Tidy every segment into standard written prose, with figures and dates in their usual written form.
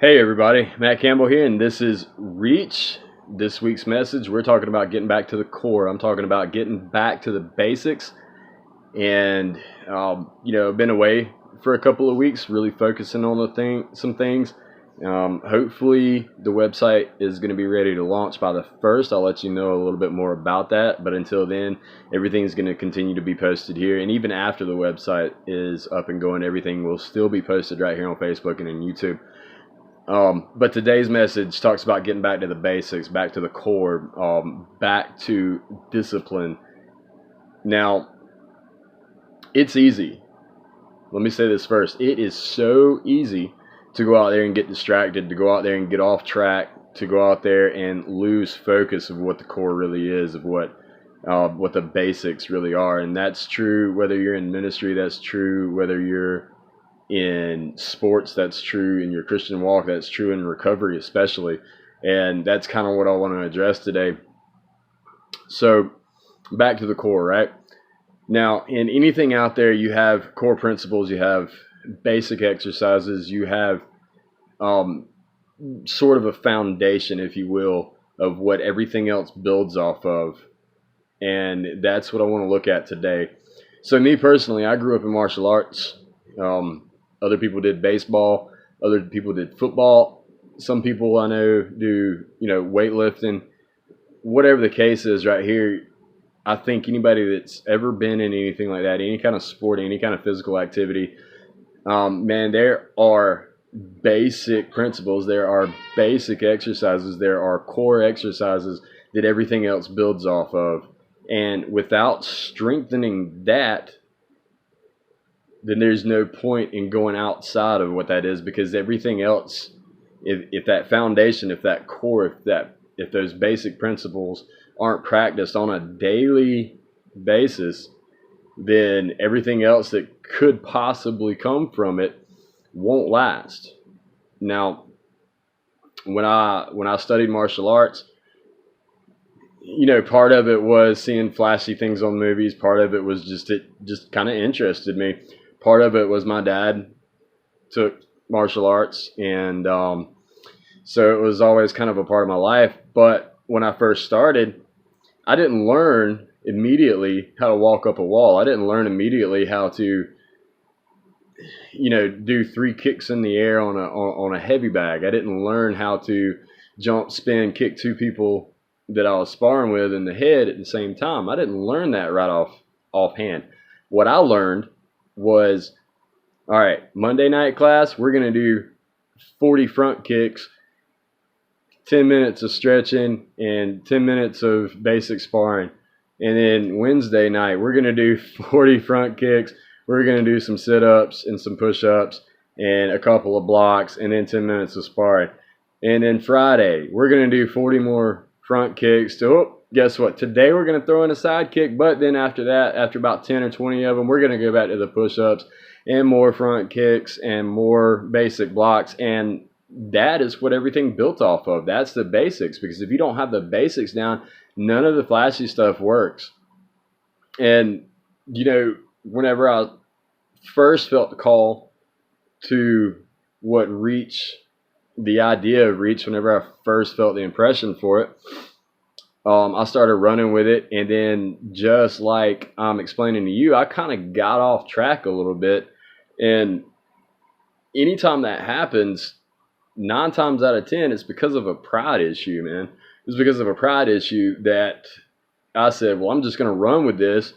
Hey everybody, Matt Campbell here, and this is Reach. This week's message, we're talking about getting back to the core. I'm talking about getting back to the basics. And been away for a couple of weeks, really focusing on some things. Hopefully, the website is going to be ready to launch by the first. I'll let you know a little bit more about that. But until then, everything's going to continue to be posted here. And even after the website is up and going, everything will still be posted right here on Facebook and on YouTube. But today's message talks about getting back to the basics, back to the core, back to discipline. Now, it's easy. Let me say this first. It is so easy to go out there and get distracted, to go out there and get off track, to go out there and lose focus of what the core really is, of what the basics really are. And that's true whether you're in ministry, that's true whether you're in sports, that's true in your Christian walk, that's true in recovery especially. And that's kind of what I want to address today. So back to the core, right? Now, in anything out there, you have core principles, you have basic exercises, you have sort of a foundation, if you will, of what everything else builds off of. And that's what I want to look at today. So me personally, I grew up in martial arts. Other people did baseball. Other people did football. Some people I know do, weightlifting. Whatever the case is right here, I think anybody that's ever been in anything like that, any kind of sport, any kind of physical activity, man, there are basic principles. There are basic exercises. There are core exercises that everything else builds off of. And without strengthening that, then there's no point in going outside of what that is, because everything else, if that foundation, if that core, if those basic principles aren't practiced on a daily basis, then everything else that could possibly come from it won't last. Now, when I studied martial arts, part of it was seeing flashy things on movies. Part of it was it just kind of interested me. Part of it was my dad took martial arts, and so it was always kind of a part of my life. But when I first started, I didn't learn immediately how to walk up a wall. I didn't learn immediately how to, do 3 kicks in the air on a heavy bag. I didn't learn how to jump, spin, kick 2 people that I was sparring with in the head at the same time. I didn't learn that right offhand. What I learned was, all right, Monday night class, we're going to do 40 front kicks, 10 minutes of stretching, and 10 minutes of basic sparring. And then Wednesday night, we're going to do 40 front kicks. We're going to do some sit-ups and some push-ups and a couple of blocks, and then 10 minutes of sparring. And then Friday, we're going to do 40 more front kicks. Guess what? Today we're going to throw in a side kick, but then after that, after about 10 or 20 of them, we're going to go back to the push-ups and more front kicks and more basic blocks. And that is what everything built off of. That's the basics, because if you don't have the basics down, none of the flashy stuff works. And, whenever I first felt the call to the idea of Reach, whenever I first felt the impression for it, I started running with it. And then, just like I'm explaining to you, I kind of got off track a little bit. And anytime that happens, 9 times out of 10, it's because of a pride issue, man. It's because of a pride issue that I said, well, I'm just going to run with this.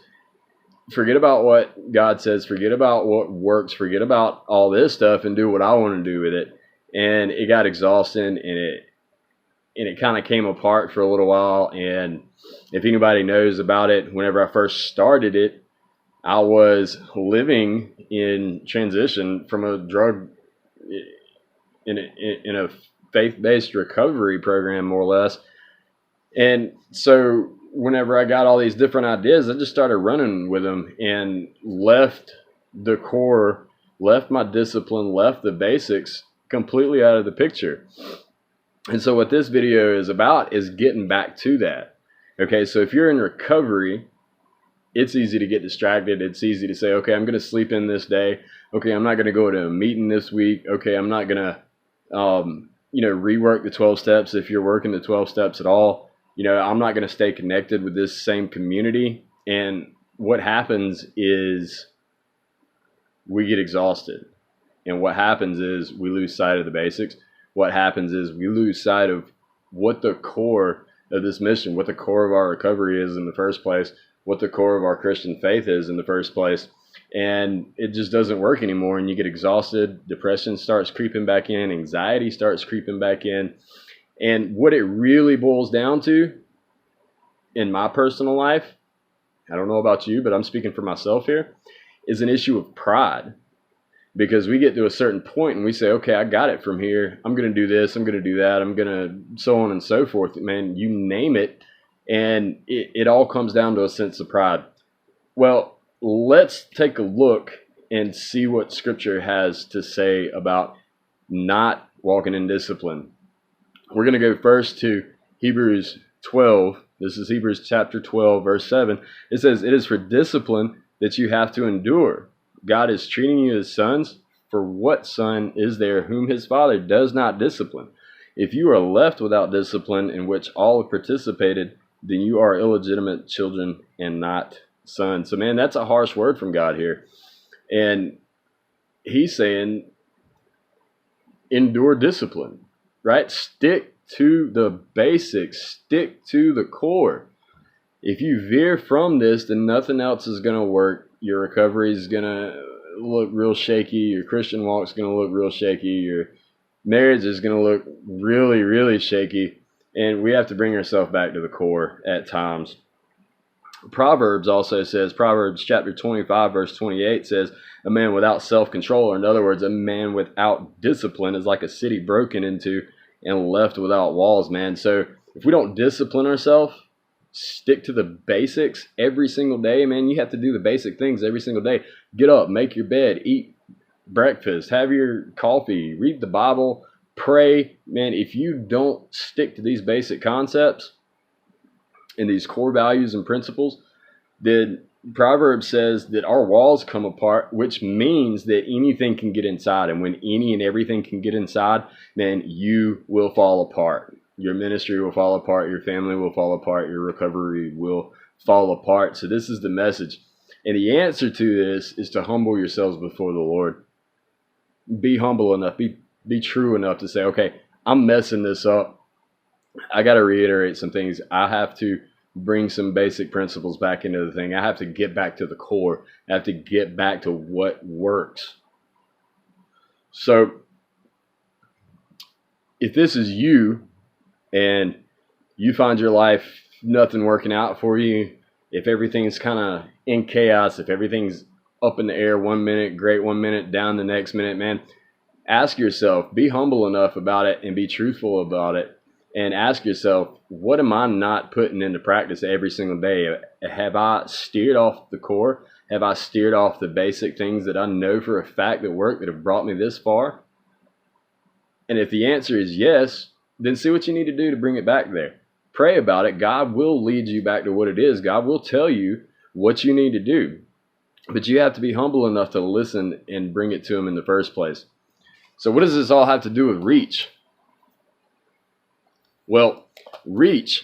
Forget about what God says. Forget about what works. Forget about all this stuff and do what I want to do with it. And it got exhausting, and it kind of came apart for a little while. And if anybody knows about it, whenever I first started it, I was living in transition from a drug in a faith-based recovery program, more or less. And so whenever I got all these different ideas, I just started running with them and left the core, left my discipline, left the basics completely out of the picture. And so what this video is about is getting back to that. Okay, so if you're in recovery, it's easy to get distracted. It's easy to say, okay, I'm going to sleep in this day. Okay, I'm not going to go to a meeting this week. Okay, I'm not going to rework the 12 steps if you're working the 12 steps at all. I'm not going to stay connected with this same community. And what happens is we get exhausted. And what happens is we lose sight of the basics. What happens is we lose sight of what the core of this mission, what the core of our recovery is in the first place, what the core of our Christian faith is in the first place. And it just doesn't work anymore. And you get exhausted. Depression starts creeping back in. Anxiety starts creeping back in. And what it really boils down to in my personal life, I don't know about you, but I'm speaking for myself here, is an issue of pride. Because we get to a certain point and we say, okay, I got it from here. I'm going to do this. I'm going to do that. I'm going to so on and so forth. Man, you name it. And it all comes down to a sense of pride. Well, let's take a look and see what Scripture has to say about not walking in discipline. We're going to go first to Hebrews 12. This is Hebrews chapter 12, verse 7. It says, "It is for discipline that you have to endure. God is treating you as sons. For what son is there whom his father does not discipline? If you are left without discipline in which all have participated, then you are illegitimate children and not sons." So, man, that's a harsh word from God here. And he's saying, endure discipline, right? Stick to the basics. Stick to the core. If you veer from this, then nothing else is going to work. Your recovery is going to look real shaky. Your Christian walk is going to look real shaky. Your marriage is going to look really, really shaky. And we have to bring ourselves back to the core at times. Proverbs also says, Proverbs chapter 25, verse 28 says, "A man without self-control," or in other words, a man without discipline, is like a city broken into and left without walls, man. So if we don't discipline ourselves, stick to the basics every single day, man. You have to do the basic things every single day. Get up, make your bed, eat breakfast, have your coffee, read the Bible, pray. Man, if you don't stick to these basic concepts and these core values and principles, then Proverbs says that our walls come apart, which means that anything can get inside. And when any and everything can get inside, then you will fall apart. Your ministry will fall apart. Your family will fall apart. Your recovery will fall apart. So this is the message. And the answer to this is to humble yourselves before the Lord. Be humble enough. Be true enough to say, okay, I'm messing this up. I got to reiterate some things. I have to bring some basic principles back into the thing. I have to get back to the core. I have to get back to what works. So if this is you, and you find your life nothing working out for you, if everything's kind of in chaos, if everything's up in the air 1 minute, great 1 minute, down the next minute, man, ask yourself, be humble enough about it and be truthful about it, and ask yourself, what am I not putting into practice every single day? Have I steered off the core? Have I steered off the basic things that I know for a fact that work, that have brought me this far? And if the answer is yes, then see what you need to do to bring it back there. Pray about it. God will lead you back to what it is. God will tell you what you need to do. But you have to be humble enough to listen and bring it to him in the first place. So what does this all have to do with Reach? Well, Reach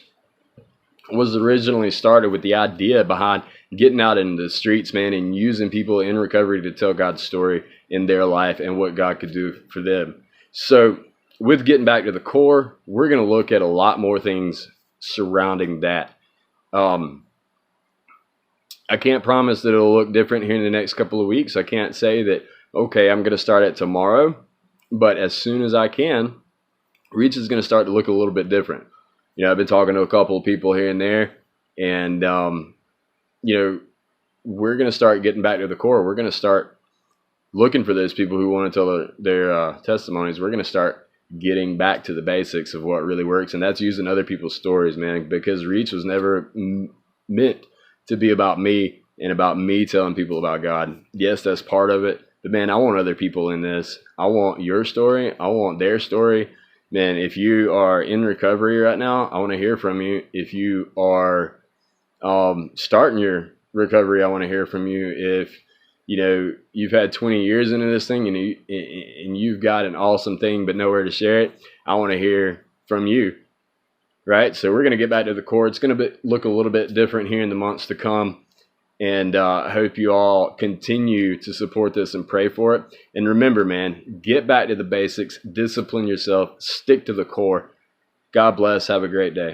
was originally started with the idea behind getting out into the streets, man, and using people in recovery to tell God's story in their life and what God could do for them. So with getting back to the core, we're going to look at a lot more things surrounding that. I can't promise that it'll look different here in the next couple of weeks. I can't say that, okay, I'm going to start it tomorrow. But as soon as I can, Reach is going to start to look a little bit different. I've been talking to a couple of people here and there, and, we're going to start getting back to the core. We're going to start looking for those people who want to tell their testimonies. We're going to start getting back to the basics of what really works, and that's using other people's stories, man, because Reach was never meant to be about me and about me telling people about God. Yes, that's part of it, but man, I want other people in this. I want your story. I want their story. Man, if you are in recovery right now, I want to hear from you. If you are starting your recovery, I want to hear from you. If you've had 20 years into this thing, and you've got an awesome thing but nowhere to share it. I want to hear from you, right? So we're going to get back to the core. It's going to look a little bit different here in the months to come. And I hope you all continue to support this and pray for it. And remember, man, get back to the basics, discipline yourself, stick to the core. God bless. Have a great day.